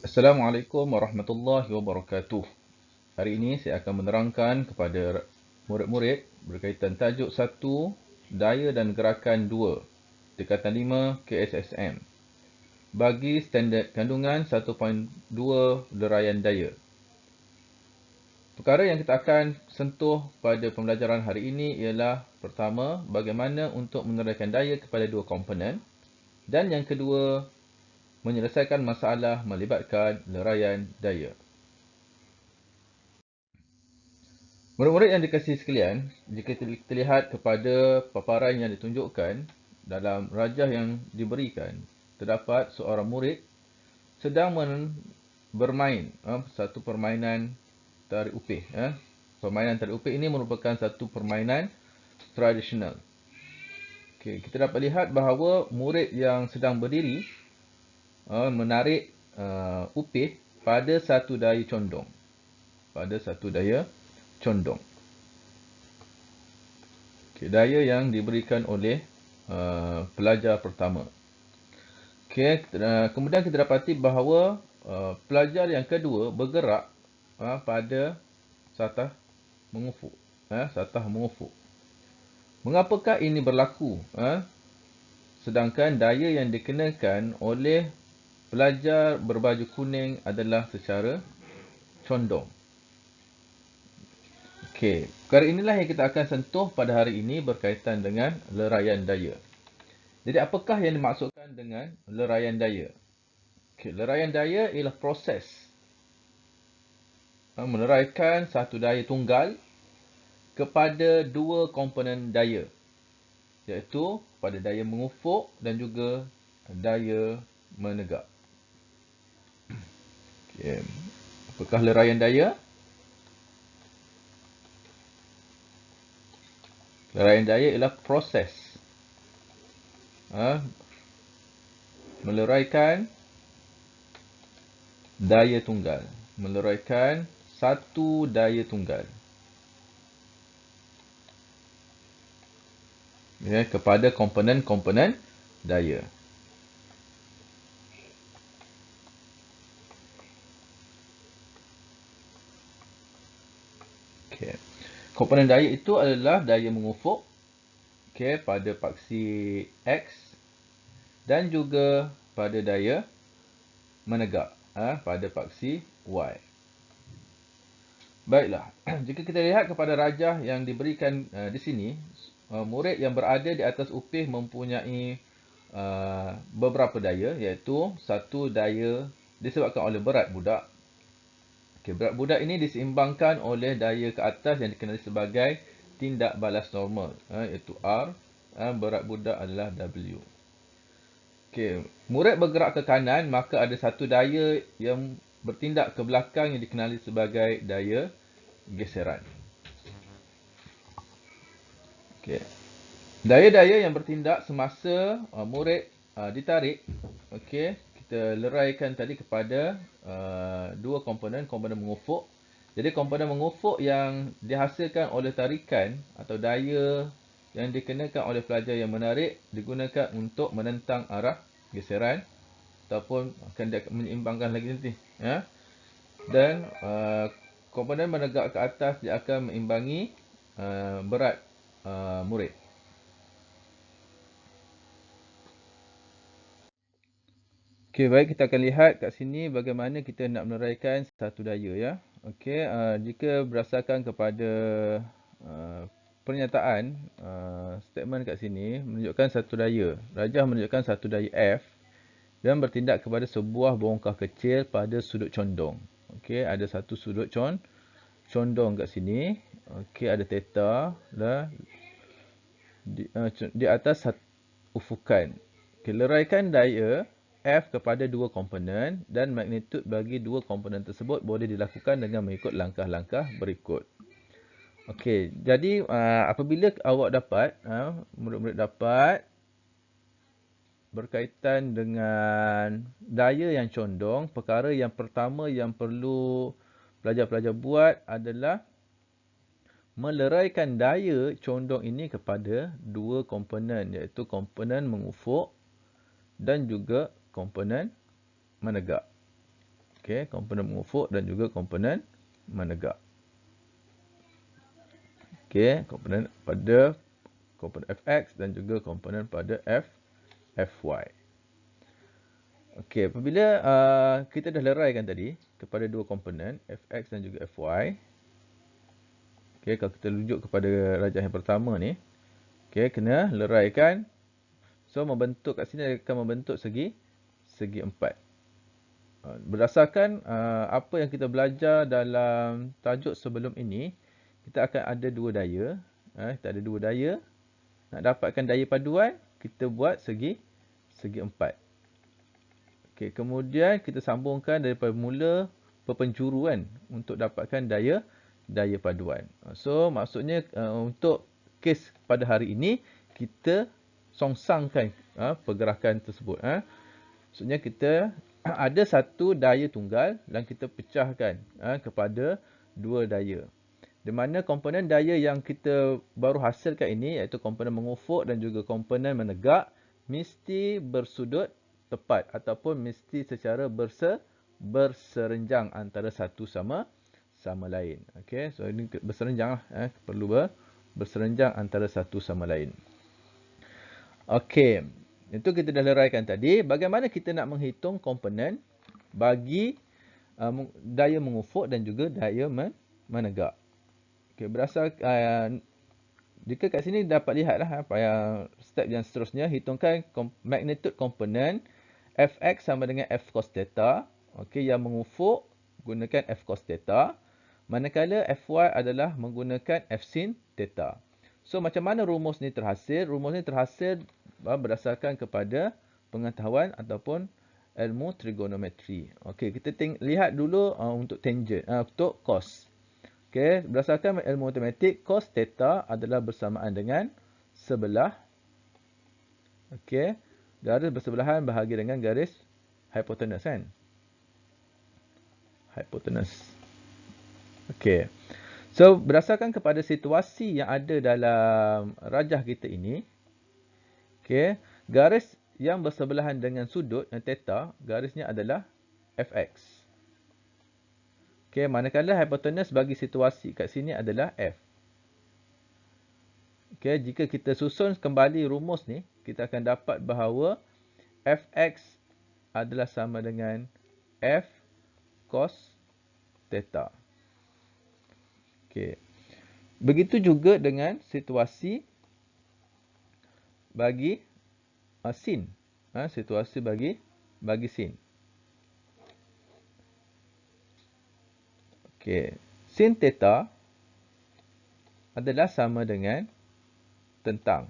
Assalamualaikum warahmatullahi wabarakatuh. Hari ini saya akan menerangkan kepada murid-murid berkaitan tajuk 1, daya dan gerakan 2, tingkatan 5 KSSM. Bagi standard kandungan 1.2 leraian daya. Perkara yang kita akan sentuh pada pembelajaran hari ini ialah pertama, bagaimana untuk meneraikan daya kepada dua komponen, dan yang kedua, menyelesaikan masalah melibatkan leraian daya. Murid-murid yang dikasihi sekalian, jika kita lihat kepada paparan yang ditunjukkan dalam rajah yang diberikan, terdapat seorang murid sedang bermain satu permainan tarik upih. Permainan tarik upih ini merupakan satu permainan tradisional. Okay, kita dapat lihat bahawa murid yang sedang berdiri menarik upih pada satu daya condong. Okay, daya yang diberikan oleh pelajar pertama. Okay, kemudian kita dapati bahawa pelajar yang kedua bergerak pada satah mengufuk. Mengapakah ini berlaku? Sedangkan daya yang dikenakan oleh pelajar berbaju kuning adalah secara condong. Okey, perkara inilah yang kita akan sentuh pada hari ini berkaitan dengan leraian daya. Jadi apakah yang dimaksudkan dengan leraian daya? Okey, leraian daya ialah proses meleraikan satu daya tunggal kepada dua komponen daya, iaitu pada daya mengufuk dan juga daya menegak. Okey, apakah leraian daya? Leraian daya ialah proses meleraikan daya tunggal, meleraikan satu daya tunggal kepada komponen-komponen daya. Okay. Komponen daya itu adalah daya mengufuk pada paksi X dan juga pada daya menegak pada paksi Y. Baiklah, jika kita lihat kepada rajah yang diberikan di sini, murid yang berada di atas upih mempunyai beberapa daya, iaitu satu daya disebabkan oleh berat budak. Okay, berat budak ini diseimbangkan oleh daya ke atas yang dikenali sebagai tindak balas normal, iaitu R. Berat budak adalah W. Okay, murid bergerak ke kanan, maka ada satu daya yang bertindak ke belakang yang dikenali sebagai daya geseran. Okay. Daya-daya yang bertindak semasa murid ditarik, okay, kita leraikan tadi kepada dua komponen mengufuk. Jadi komponen mengufuk yang dihasilkan oleh tarikan atau daya yang dikenakan oleh pelajar yang menarik digunakan untuk menentang arah geseran ataupun akan menyeimbangkan lagi nanti. Dan komponen menegak ke atas dia akan meimbangi berat murid. Okey, baik, kita akan lihat kat sini bagaimana kita nak meneraikan satu daya ya. Okey, jika berdasarkan kepada pernyataan statement kat sini menunjukkan satu daya. Rajah menunjukkan satu daya F dan bertindak kepada sebuah bongkah kecil pada sudut condong. Okey, ada satu sudut condong kat sini. Okey, ada theta dah di atas ufukan. Okay, leraikan daya F kepada dua komponen dan magnitud bagi dua komponen tersebut boleh dilakukan dengan mengikut langkah-langkah berikut. Okey, jadi apabila awak dapat, murid-murid dapat berkaitan dengan daya yang condong, perkara yang pertama yang perlu pelajar-pelajar buat adalah meleraikan daya condong ini kepada dua komponen, iaitu komponen mengufuk dan juga komponen menegak. Okey, komponen mengufuk dan juga komponen menegak. Okey, komponen pada komponen fx dan juga komponen pada fy. Okey, apabila kita dah leraikan tadi kepada dua komponen fx dan juga fy. Okey, kalau kita rujuk kepada rajah yang pertama ni, okey, kena leraikan. So membentuk kat sini akan membentuk segi 4. Berdasarkan apa yang kita belajar dalam tajuk sebelum ini, kita akan ada dua daya. Kita ada dua daya. Nak dapatkan daya paduan, kita buat segi 4. Okey, kemudian kita sambungkan daripada mula perpenjuru kan untuk dapatkan daya paduan. So maksudnya untuk kes pada hari ini kita songsangkan pergerakan tersebut. Maksudnya kita ada satu daya tunggal dan kita pecahkan kepada dua daya. Di mana komponen daya yang kita baru hasilkan ini iaitu komponen mengufuk dan juga komponen menegak mesti bersudut tepat ataupun mesti secara berserenjang antara satu sama lain. Okey, so ini berserenjang lah, perlu berserenjang antara satu sama lain. Okey, itu kita dah leraikan tadi. Bagaimana kita nak menghitung komponen bagi daya mengufuk dan juga daya menegak. Okey, jika kat sini dapat lihatlah step yang seterusnya, hitungkan magnitude komponen fx sama dengan f cos theta. Okey, yang mengufuk gunakan f cos theta, manakala fy adalah menggunakan f sin theta. So macam mana rumus ni terhasil? Rumus ni terhasil berdasarkan kepada pengetahuan ataupun ilmu trigonometri. Okey, kita lihat dulu untuk tangent, untuk cos. Okey, berdasarkan ilmu matematik, cos theta adalah bersamaan dengan sebelah. Okey, garis bersebelahan bahagi dengan garis hipotenus kan? Hipotenus. Okey. So, berdasarkan kepada situasi yang ada dalam rajah kita ini, okey, garis yang bersebelahan dengan sudut theta, garisnya adalah fx. Okey, manakala hipotenus bagi situasi kat sini adalah f. Okey, jika kita susun kembali rumus ni, kita akan dapat bahawa fx adalah sama dengan f cos theta. Okey. Begitu juga dengan situasi bagi sin. Situasi bagi sin. Okey, sin theta adalah sama dengan tentang.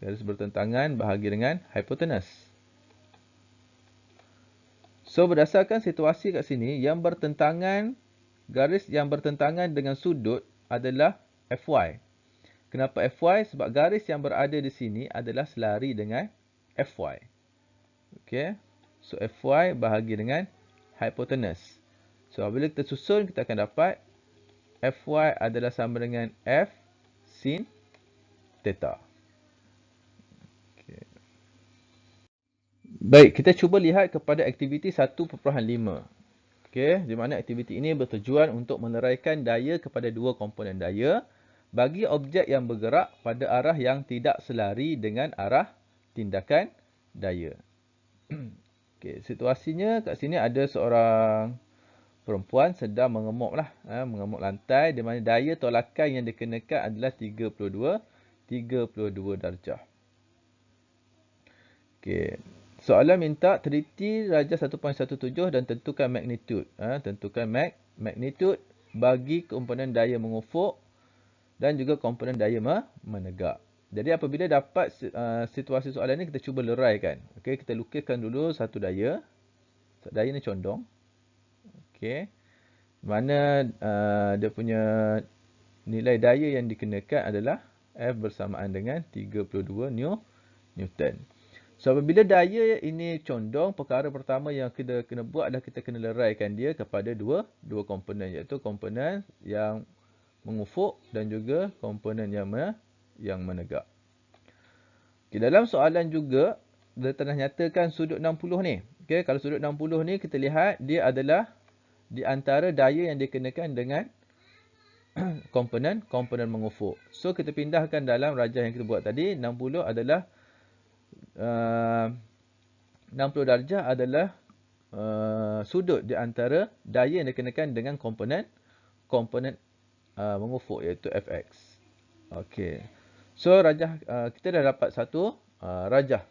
Garis bertentangan bahagi dengan hipotenus. So, berdasarkan situasi kat sini, garis yang bertentangan dengan sudut adalah fy. Kenapa fy? Sebab garis yang berada di sini adalah selari dengan fy. Okey, so fy bahagi dengan hipotenus. So, apabila kita susun, kita akan dapat fy adalah sama dengan f sin theta. Okay. Baik, kita cuba lihat kepada aktiviti 1.5. Okey, di mana aktiviti ini bertujuan untuk meneraikan daya kepada dua komponen daya bagi objek yang bergerak pada arah yang tidak selari dengan arah tindakan daya. Okey, situasinya kat sini ada seorang perempuan sedang mengemuk lantai di mana daya tolakan yang dikenakan adalah 32 darjah. Okey. Soalan minta teliti rajah 1.17 dan tentukan magnitud. Tentukan magnitud bagi komponen daya mengufuk dan juga komponen daya menegak. Jadi apabila dapat situasi soalan ini, kita cuba leraikan. Okey, kita lukiskan dulu satu daya. Daya ni condong. Okey. Mana dia punya nilai daya yang dikenakan adalah F bersamaan dengan 32 Newton. So, apabila daya ini condong, perkara pertama yang kita kena buat adalah kita kena leraikan dia kepada dua komponen, iaitu komponen yang mengufuk dan juga komponen yang menegak. Okay, dalam soalan juga, dia telah nyatakan sudut 60 ni. Okey, kalau sudut 60 ni kita lihat dia adalah di antara daya yang dikenakan dengan komponen mengufuk. So kita pindahkan dalam rajah yang kita buat tadi, 60 adalah 60 darjah adalah sudut di antara daya yang dikenakan dengan komponen mengufuk, iaitu Fx. Okey. So rajah kita dah dapat satu rajah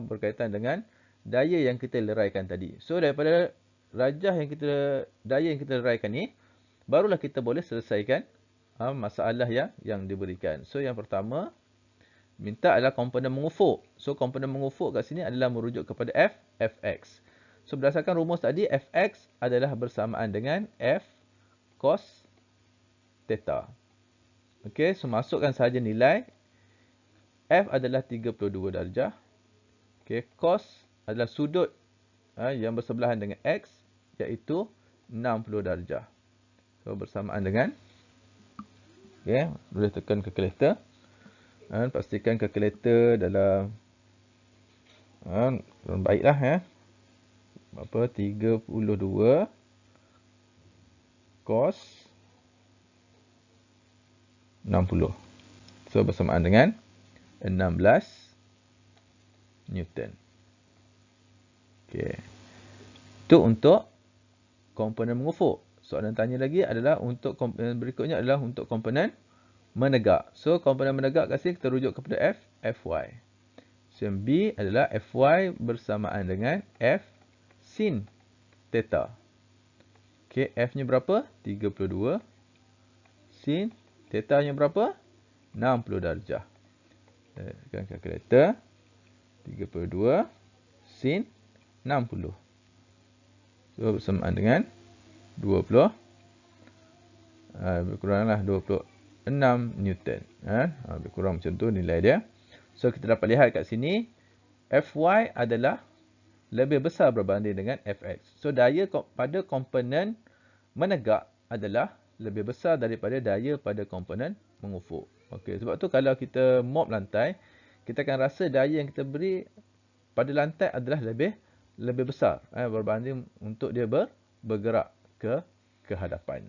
berkaitan dengan daya yang kita leraikan tadi. So daripada daya yang kita leraikan ni, barulah kita boleh selesaikan masalah yang diberikan. So yang pertama minta adalah komponen mengufuk. So komponen mengufuk kat sini adalah merujuk kepada Fx. So berdasarkan rumus tadi, Fx adalah bersamaan dengan F cos theta. Okey, so masukkan sahaja nilai. F adalah 32 darjah. Okey, cos adalah sudut yang bersebelahan dengan X, iaitu 60 darjah. So bersamaan dengan, okey, boleh tekan kalkulator. Pastikan kalkulator dalam baiklah ya. Berapa? 32 cos 60. So bersamaan dengan 16 Newton. Okey. Itu untuk komponen mengufuk. Soalan tanya lagi adalah untuk komponen berikutnya adalah untuk komponen menegak. So komponen menegak kat sini kita rujuk kepada Fy. So yang B adalah Fy bersamaan dengan F sin theta. Okey, F-nya berapa? 32. Sin theta-nya berapa? 60 darjah. Tekan kalkulator. 32 sin 60. So bersamaan dengan 20. Lebih kuranglah 26 Newton. Lebih kurang macam tu nilai dia. So kita dapat lihat kat sini, Fy adalah lebih besar berbanding dengan Fx. So daya pada komponen menegak adalah lebih besar daripada daya pada komponen mengufuk. Okey, sebab tu kalau kita mop lantai, kita akan rasa daya yang kita beri pada lantai adalah lebih besar berbanding untuk dia bergerak ke hadapan.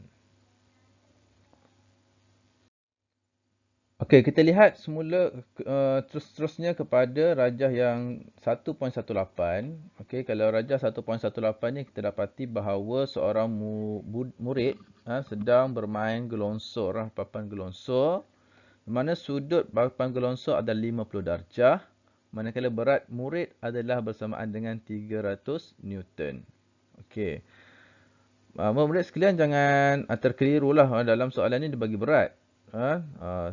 Okey, kita lihat semula terusnya kepada rajah yang 1.18. Okey, kalau rajah 1.18 ni kita dapati bahawa seorang murid sedang bermain gelonsor, papan gelonsor, di mana sudut papan gelonsor adalah 50 darjah, manakala berat murid adalah bersamaan dengan 300 Newton. Okey. Murid sekalian jangan terkelirulah dalam soalan ni dia bagi berat.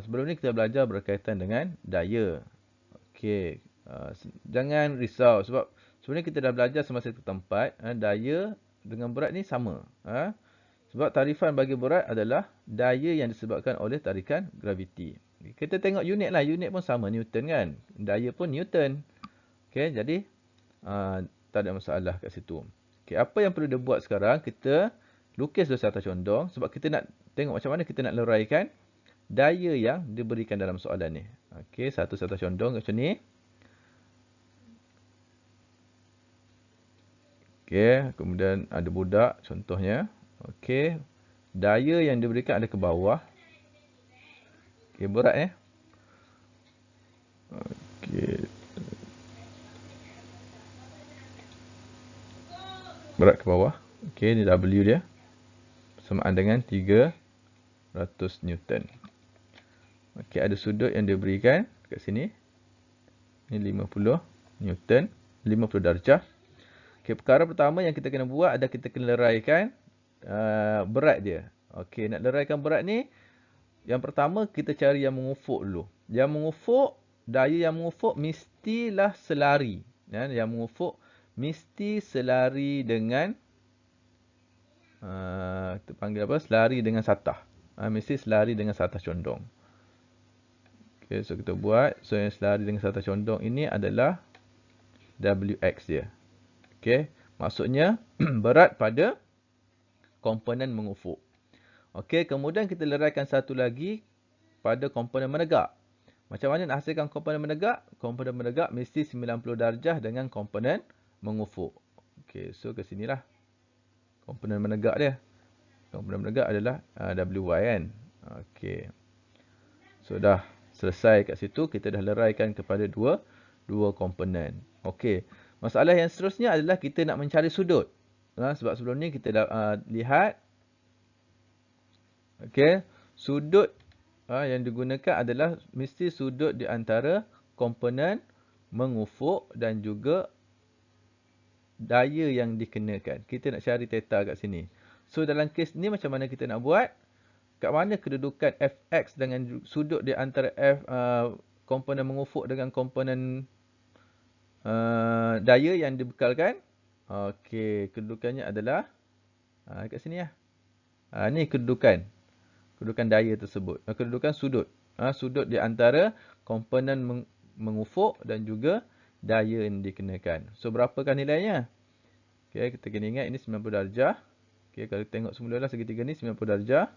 Sebelum ni kita belajar berkaitan dengan daya. Okey, jangan risau sebab sebenarnya kita dah belajar semasa ke tempat, daya dengan berat ni sama. Sebab tarifan bagi berat adalah daya yang disebabkan oleh tarikan graviti. Kita tengok unit lah, unit pun sama, Newton kan. Daya pun Newton. Okey, jadi tak ada masalah kat situ. Okey, apa yang perlu dibuat sekarang, kita lukis dulu satu condong sebab kita nak tengok macam mana kita nak leraikan daya yang diberikan dalam soalan ni. Okey, satu condong macam ni. Okey, kemudian ada budak contohnya. Okey, daya yang diberikan ada ke bawah. Okey, berat Okey. Berat ke bawah. Okey, ni W dia. Bersamaan dengan 300 Newton. Okey, ada sudut yang diberikan kat sini. Ini 50 Newton, 50 darjah. Okey, perkara pertama yang kita kena buat adalah kita kena leraikan berat dia. Okey, nak leraikan berat ni, yang pertama kita cari yang mengufuk dulu. Yang mengufuk, daya yang mengufuk mestilah selari. Yang mengufuk mesti selari dengan kita panggil apa? Selari dengan satah. Mesti selari dengan satah condong. Okay, so kita buat. So yang selari dengan satah condong ini adalah Wx dia. Okay, maksudnya berat pada komponen mengufuk. Okay, kemudian kita leraikan satu lagi pada komponen menegak. Macam mana nak hasilkan komponen menegak? Komponen menegak mesti 90 darjah dengan komponen mengufuk. Okey, so ke sinilah komponen menegak dia. Komponen menegak adalah WY kan. Okey. So dah selesai kat situ, kita dah leraikan kepada dua komponen. Okey. Masalah yang seterusnya adalah kita nak mencari sudut. Sebab sebelum ni kita dah lihat. Okey. Sudut yang digunakan adalah mesti sudut di antara komponen mengufuk dan juga daya yang dikenakan. Kita nak cari theta kat sini. So dalam kes ni macam mana kita nak buat? Kat mana kedudukan fx dengan sudut di antara komponen mengufuk dengan komponen daya yang dibekalkan? Okey, kedudukannya adalah kat sini lah. Ni kedudukan daya tersebut. Kedudukan sudut. Sudut di antara komponen mengufuk dan juga daya yang dikenakan. So berapakah nilainya? Okey, kita kena ingat ini 90 darjah. Okey, kalau tengok semula segitiga ni 90 darjah.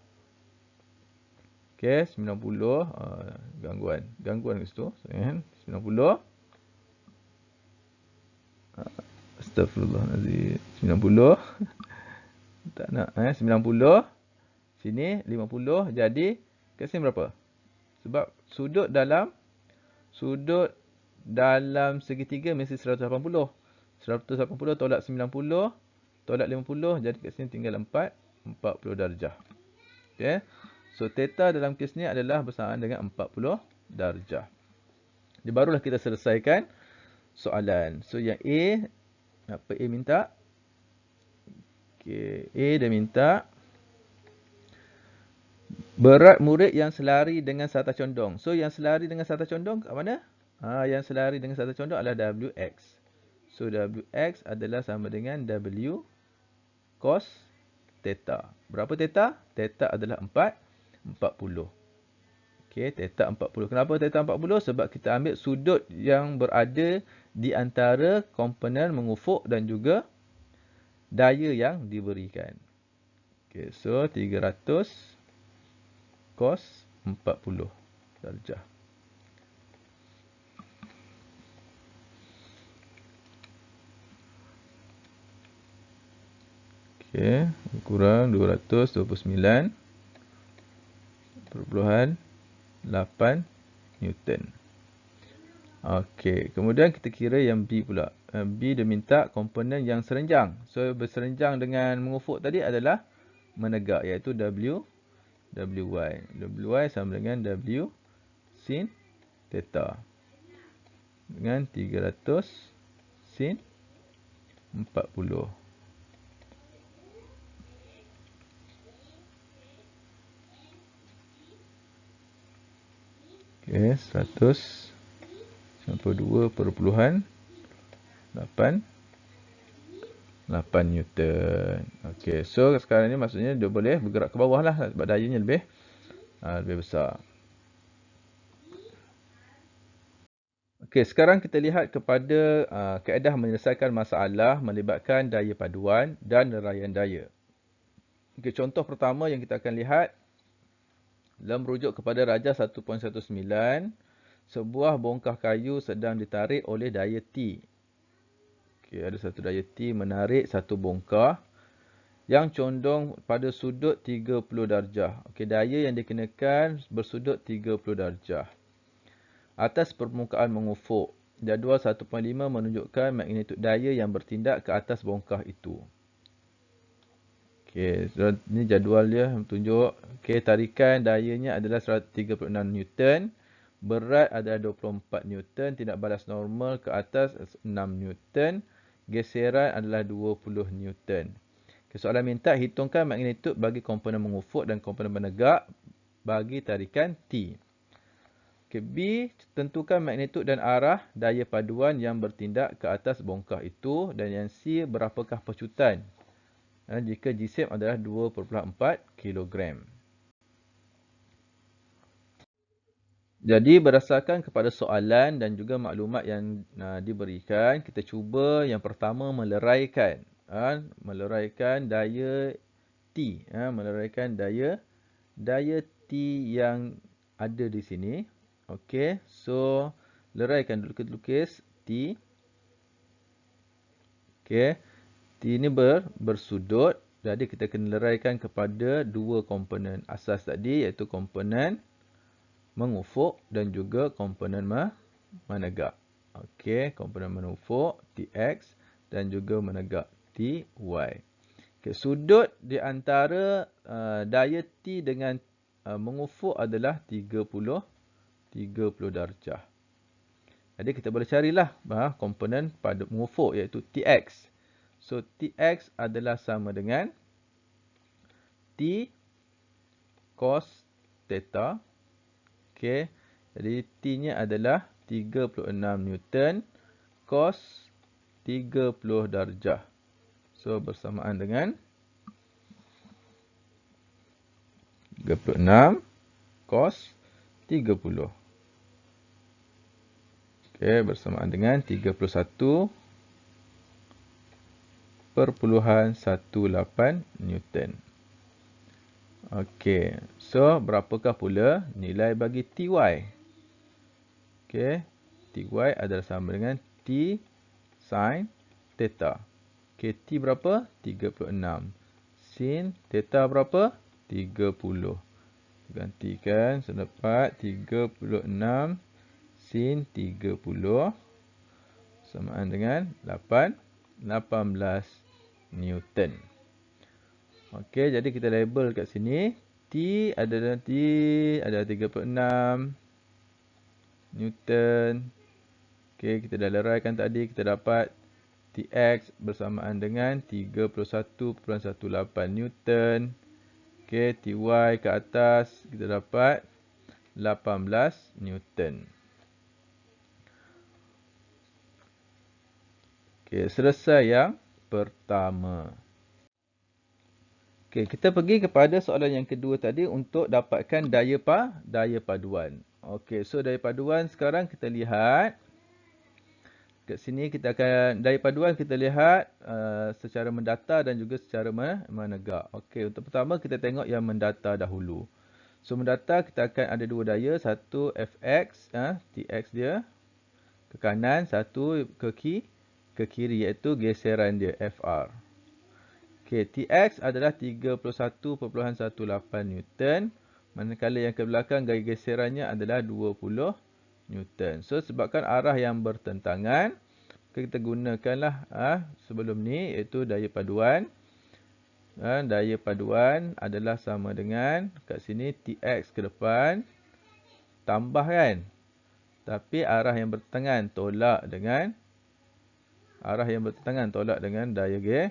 Okey, 90. Gangguan kat situ. 90. Astaghfirullahaladzim. 90. Tak nak. 90. Sini 50. Jadi, kat sini berapa? Sebab sudut dalam segitiga mesti 180. 180 tolak 90. Tolak 50. Jadi kat sini tinggal 40 darjah. Okey. So, theta dalam kes ni adalah bersamaan dengan 40 darjah. Jadi, barulah kita selesaikan soalan. So, yang A, apa A minta? Okey, A dia minta berat murid yang selari dengan sarta condong. So, yang selari dengan sarta condong kat mana? Yang selari dengan sarta condong adalah WX. So, WX adalah sama dengan W cos theta. Berapa theta? Theta adalah 40. Okey, theta 40. Kenapa theta 40? Sebab kita ambil sudut yang berada di antara komponen mengufuk dan juga daya yang diberikan. Okey, so 300 cos 40 darjah. Okey, kurang 229.8 Newton. Okey, kemudian kita kira yang B pula. B dia minta komponen yang serenjang. So, berserenjang dengan mengufuk tadi adalah menegak, iaitu WY. WY sama dengan W sin theta. Dengan 300 sin 40. Okey, 192.88 Newton. Okey, so sekarang ni maksudnya dia boleh bergerak ke bawah lah sebab dayanya lebih besar. Okey, sekarang kita lihat kepada kaedah menyelesaikan masalah melibatkan daya paduan dan leraian daya. Okey, contoh pertama yang kita akan lihat dalam merujuk kepada Rajah 1.19, sebuah bongkah kayu sedang ditarik oleh daya T. Okey, ada satu daya T menarik satu bongkah yang condong pada sudut 30 darjah. Okey, daya yang dikenakan bersudut 30 darjah. Atas permukaan mengufuk, jadual 1.5 menunjukkan magnitud daya yang bertindak ke atas bongkah itu. Okey, so ini jadual dia tunjuk. Okey, tarikan dayanya adalah 136 Newton. Berat adalah 24 Newton. Tindak balas normal ke atas 6 Newton. Geseran adalah 20 Newton. Okay, soalan minta hitungkan magnitud bagi komponen mengufuk dan komponen menegak bagi tarikan T. Okay, B, tentukan magnitud dan arah daya paduan yang bertindak ke atas bongkah itu. Dan yang C, berapakah pecutan jika jisim adalah 2.4 kg. Jadi berdasarkan kepada soalan dan juga maklumat yang diberikan, kita cuba yang pertama meleraikan daya T, meleraikan daya T yang ada di sini. Okey, so leraikan dulu, kita lukis T. Okey, T ni bersudut. Jadi kita kena leraikan kepada dua komponen asas tadi, iaitu komponen mengufuk dan juga komponen menegak. Okey, komponen mengufuk Tx dan juga menegak Ty. Okay, sudut di antara daya T dengan mengufuk adalah 30 darjah. Jadi kita boleh carilah komponen pada mengufuk, iaitu Tx. So Tx adalah sama dengan T cos theta. Okey. Jadi T-nya adalah 36 Newton cos 30 darjah. So bersamaan dengan 36 cos 30. Okey, bersamaan dengan 31.18 Newton. Okey, so berapakah pula nilai bagi Ty? Okey, Ty adalah sama dengan T sin theta. Okey, T berapa? 36. Sin theta berapa? 30. Gantikan, so dapat 36 sin 30 samaan dengan 18 Newton. Okey, jadi kita label kat sini. T adalah 36 Newton. Okey, kita dah leraikan tadi. Kita dapat Tx bersamaan dengan 31.18 Newton. Okey, Ty ke atas. Kita dapat 18 Newton. Okey, selesai yang pertama. Okey, kita pergi kepada soalan yang kedua tadi untuk dapatkan daya paduan. Okey, so daya paduan sekarang kita lihat. Kat sini kita akan daya paduan kita lihat secara mendata dan juga secara menegak. Okey, untuk pertama kita tengok yang mendata dahulu. So mendata kita akan ada dua daya, satu Fx, Tx dia ke kanan, satu ke kiri iaitu geseran dia Fr. Okey, Tx adalah 31.18 Newton. Manakala yang ke belakang gaya geserannya adalah 20 Newton. So sebabkan arah yang bertentangan, kita gunakanlah sebelum ni iaitu daya paduan. Daya paduan adalah sama dengan kat sini Tx ke depan tambah kan. Tapi arah yang bertentangan tolak dengan daya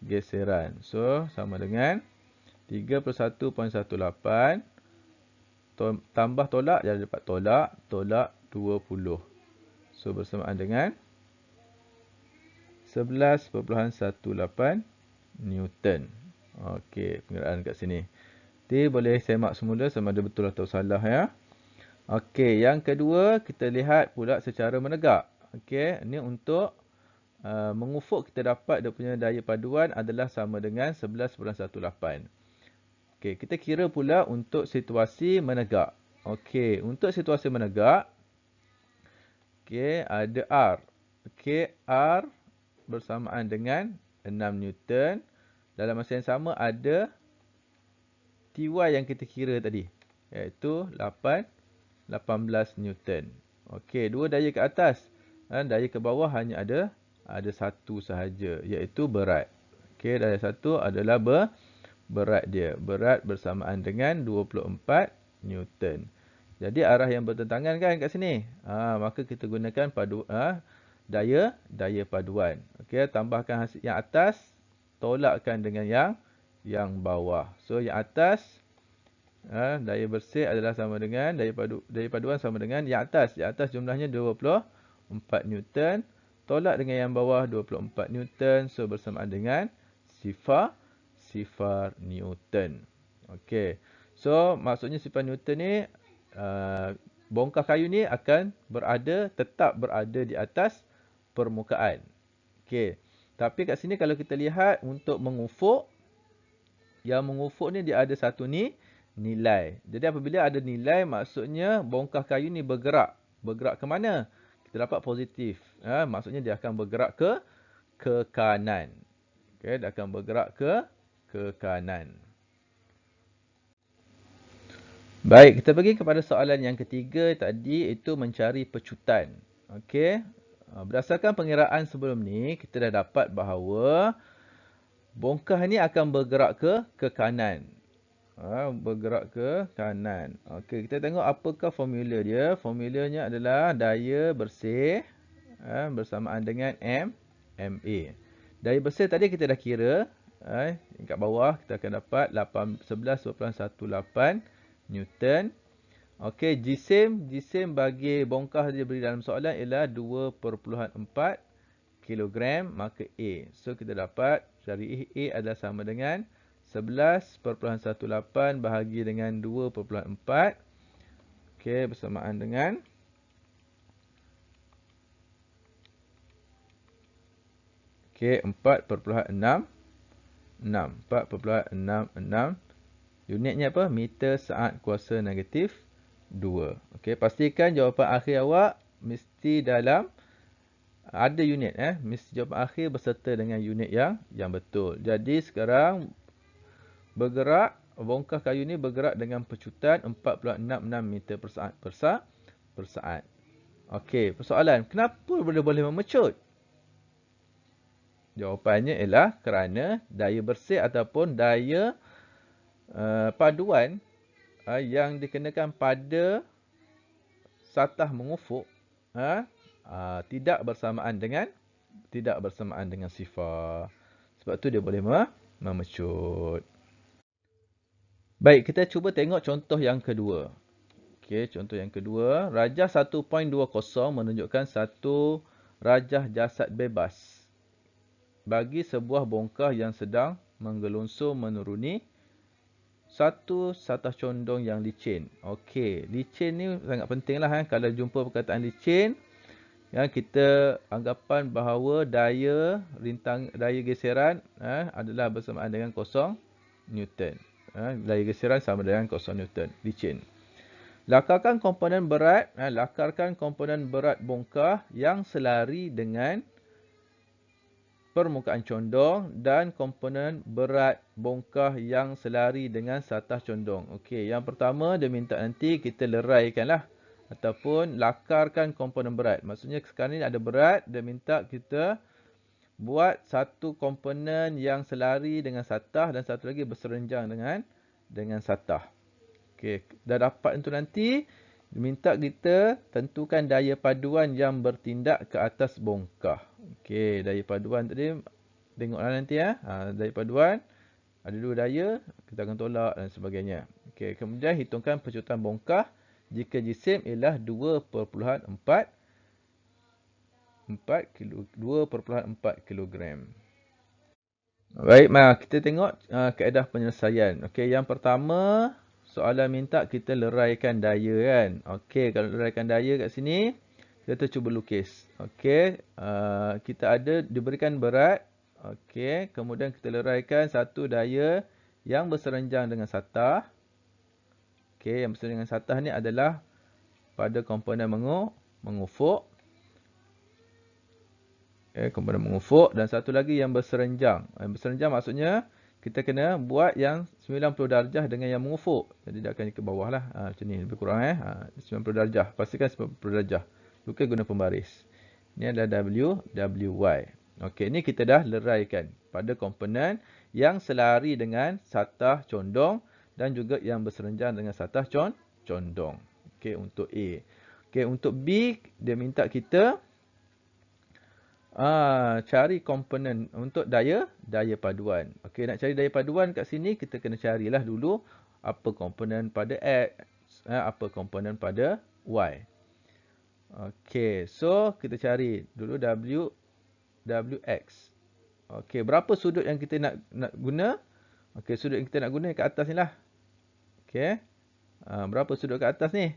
geseran. So sama dengan 31.18 tambah tolak jadi dapat tolak 20. So bersamaan dengan 11.18 Newton. Okey, pengiraan kat sini. Nanti boleh semak semula sama ada betul atau salah ya. Okey, yang kedua kita lihat pula secara menegak. Okey, ini untuk mengufuk kita dapat dia punya daya paduan adalah sama dengan 11.18. Okey, kita kira pula untuk situasi menegak. Okey, untuk situasi menegak, okey, ada R. Okey, R bersamaan dengan 6 Newton. Dalam masa yang sama ada Ty yang kita kira tadi, iaitu 18 Newton. Okey, dua daya ke atas. Daya ke bawah hanya ada satu sahaja, iaitu berat. Okey, daya satu adalah berat dia. Berat bersamaan dengan 24 Newton. Jadi arah yang bertentangan kan kat sini. Maka kita gunakan daya paduan. Okey, tambahkan hasil yang atas, tolakkan dengan yang bawah. So yang atas daya bersih adalah sama dengan daya paduan sama dengan yang atas. Yang atas jumlahnya 24 Newton. Tolak dengan yang bawah 24 Newton. So bersamaan dengan sifar Newton. Okey. So maksudnya sifar Newton ni bongkar kayu ni akan tetap berada di atas permukaan. Okey. Tapi kat sini kalau kita lihat untuk mengufuk, yang mengufuk ni dia ada satu nilai. Jadi apabila ada nilai, maksudnya bongkar kayu ni bergerak. Bergerak ke mana? Kita dapat positif. Maksudnya dia akan bergerak ke kanan. Okey, dia akan bergerak ke kanan. Baik, kita pergi kepada soalan yang ketiga tadi, itu mencari pecutan. Okey. Berdasarkan pengiraan sebelum ni, kita dah dapat bahawa bongkah ni akan bergerak ke kanan. Bergerak ke kanan. Okey, kita tengok apakah formula dia. Formulanya adalah daya bersih bersamaan dengan MA. Daya bersih tadi kita dah kira. Kat bawah kita akan dapat 11.18 Newton. Okey, jisim bagi bongkah dia beri dalam soalan ialah 2.4 kilogram, maka A. So kita dapat dari A adalah sama dengan 11.18 bahagi dengan 2.4. Okey, bersamaan dengan 4.66. Unitnya apa? Meter saat kuasa negatif 2. Okey, pastikan jawapan akhir awak mesti dalam ada unit mesti jawapan akhir berserta dengan unit yang betul. Jadi sekarang bongkah kayu ni bergerak dengan pecutan 4.66 meter per saat. Okey, persoalan, kenapa boleh memecut? Jawapannya ialah kerana daya bersih ataupun daya paduan yang dikenakan pada satah mengufuk tidak bersamaan dengan sifar. Sebab tu dia boleh memecut. Baik, kita cuba tengok contoh yang kedua. Okey, contoh yang kedua, rajah 1.20 menunjukkan satu rajah jasad bebas bagi sebuah bongkah yang sedang menggelunsur menuruni satu satah condong yang licin. Okey, licin ni sangat penting lah kalau jumpa perkataan licin, kita anggapan bahawa daya geseran adalah bersamaan dengan 0 Newton. Daya geseran sama dengan 0 Newton, licin. Lakarkan komponen berat bongkah yang selari dengan permukaan condong dan komponen berat bongkah yang selari dengan satah condong. Okey, yang pertama dia minta nanti kita leraikanlah ataupun lakarkan komponen berat. Maksudnya sekarang ni ada berat, dia minta kita buat satu komponen yang selari dengan satah dan satu lagi berserenjang dengan satah. Okey, dah dapat itu nanti diminta kita tentukan daya paduan yang bertindak ke atas bongkah. Okey, daya paduan tadi tengoklah nanti daya paduan ada dua daya, kita akan tolak dan sebagainya. Okey, kemudian hitungkan pecutan bongkah jika jisim ialah 2.4 kilogram. Baik, mari kita tengok kaedah penyelesaian. Okey, yang pertama soalan minta kita leraikan daya kan. Okey, kalau leraikan daya kat sini, kita cuba lukis. Okey, kita ada diberikan berat. Okey, kemudian kita leraikan satu daya yang berserenjang dengan satah. Okey, yang berserenjang dengan satah ni adalah pada komponen mengufuk. Komponen mengufuk dan satu lagi yang berserenjang. Berserenjang maksudnya kita kena buat yang 90 darjah dengan yang mengufuk. Jadi dia akan ke bawah lah. Macam ni lebih kurang 90 darjah. Pastikan 90 darjah. Lukis guna pembaris. Ini adalah WY. Okey, ni kita dah leraikan pada komponen yang selari dengan satah condong dan juga yang berserenjang dengan satah condong. Okey, untuk A. Okey, untuk B dia minta kita cari komponen untuk daya paduan. Okey, nak cari daya paduan kat sini kita kena carilah dulu apa komponen pada X, apa komponen pada Y. Okey, so kita cari dulu WX. Okey, berapa sudut yang kita nak guna? Okey, sudut yang kita nak guna kat atas ni lah. Okey. Berapa sudut kat atas ni?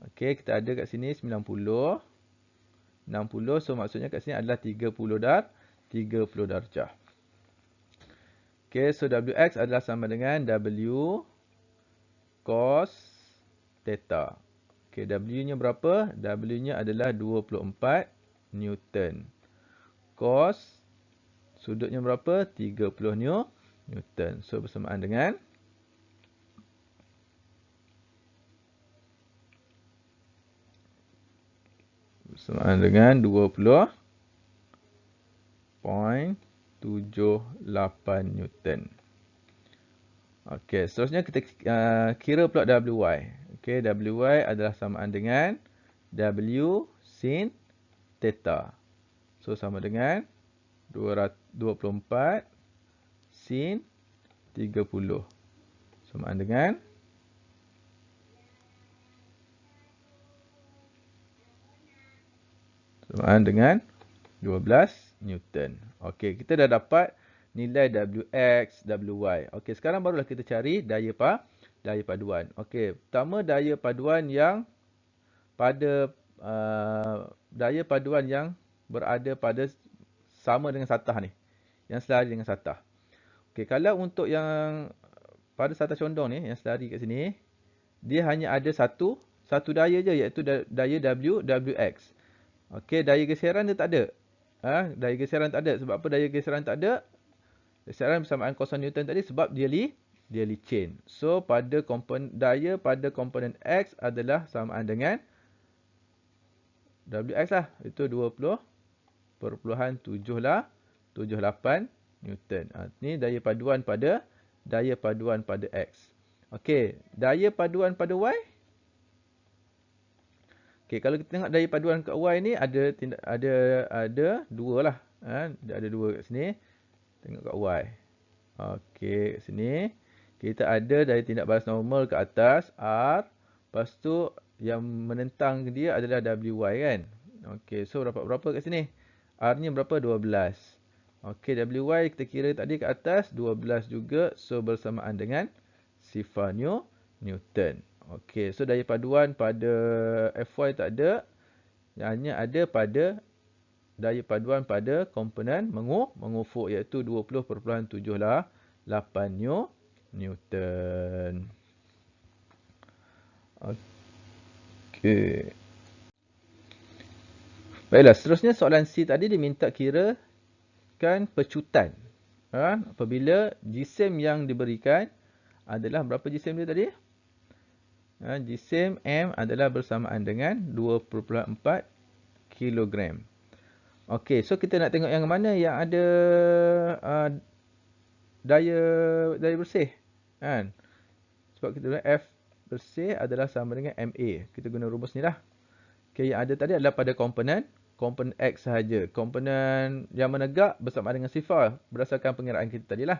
Okey, kita ada kat sini 90. 60, so maksudnya kat sini adalah 30 darjah. Okey, so WX adalah sama dengan W cos theta. Okey, W-nya berapa? W-nya adalah 24 Newton. Cos Sudutnya berapa? 30 Newton. So, bersamaan dengan 20.78 Newton. Okey, seterusnya kita kira pula WY. Okey, WY adalah samaan dengan W sin theta. So, sama dengan 24 sin 30. Samaan dengan 12 Newton. Okey, kita dah dapat nilai Wx, Wy. Okey, sekarang barulah kita cari daya paduan. Okey, pertama daya paduan yang daya paduan yang berada pada sama dengan satah ni. Yang selari dengan satah. Okey, kalau untuk yang pada satah condong ni, yang selari kat sini, dia hanya ada satu daya je, iaitu daya Wx. Okey, daya geseran dia tak ada. Daya geseran tak ada. Sebab apa daya geseran tak ada? Geseran bersamaan kosong Newton tadi sebab dia licin. So, daya pada komponen X adalah samaan dengan Wx lah. Itu 20.78 Newton. Ini daya paduan pada X. Okey, daya paduan pada Y. Okey, kalau kita tengok daya paduan kat Y ni ada dua lah. Ada dua kat sini. Tengok kat Y. Okey, kat sini kita ada daya tindak balas normal ke atas R. Lepas tu yang menentang dia adalah WY kan. Okey, so berapa kat sini? R-nya berapa? 12. Okey, WY kita kira tadi kat atas 12 juga. So bersamaan dengan sifar Newton. Okey, so daya paduan pada Fy tak ada. Hanya ada pada daya paduan pada komponen mengufuk iaitu 20.78 Newton. Okey. Baiklah, seterusnya soalan C tadi diminta kirakan pecutan. Apabila jisim yang diberikan adalah berapa jisim dia tadi? Jisim M adalah bersamaan dengan 2.4 kilogram. Okey, so kita nak tengok yang mana yang ada daya bersih. Kan? Sebab kita guna F bersih adalah sama dengan MA. Kita guna rumus ni lah. Okey, yang ada tadi adalah pada komponen X sahaja. Komponen yang menegak bersamaan dengan sifar berdasarkan pengiraan kita tadi lah.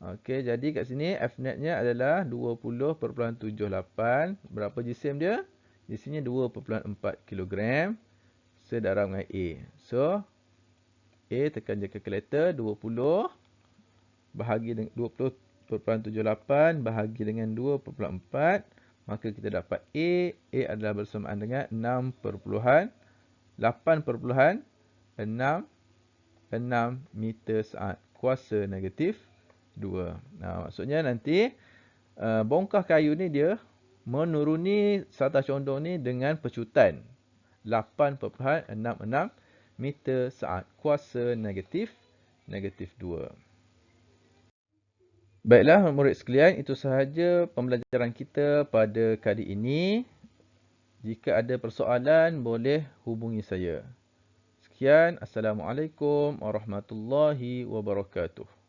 Okey, jadi kat sini Fnet-nya adalah 20.78. Berapa jisim dia? Jisimnya 2.4 kilogram. Sedarab dengan A. So, A tekan je kalkulator. 20 bahagi dengan 20.78 bahagi dengan 2.4. Maka kita dapat A. A adalah bersamaan dengan 8.66 meter saat. Kuasa negatif 2. Maksudnya nanti bongkah kayu ni dia menuruni satah condong ni dengan pecutan 8.66 meter saat. Kuasa negatif 2. Baiklah murid sekalian, itu sahaja pembelajaran kita pada kali ini. Jika ada persoalan boleh hubungi saya. Sekian, Assalamualaikum warahmatullahi wabarakatuh.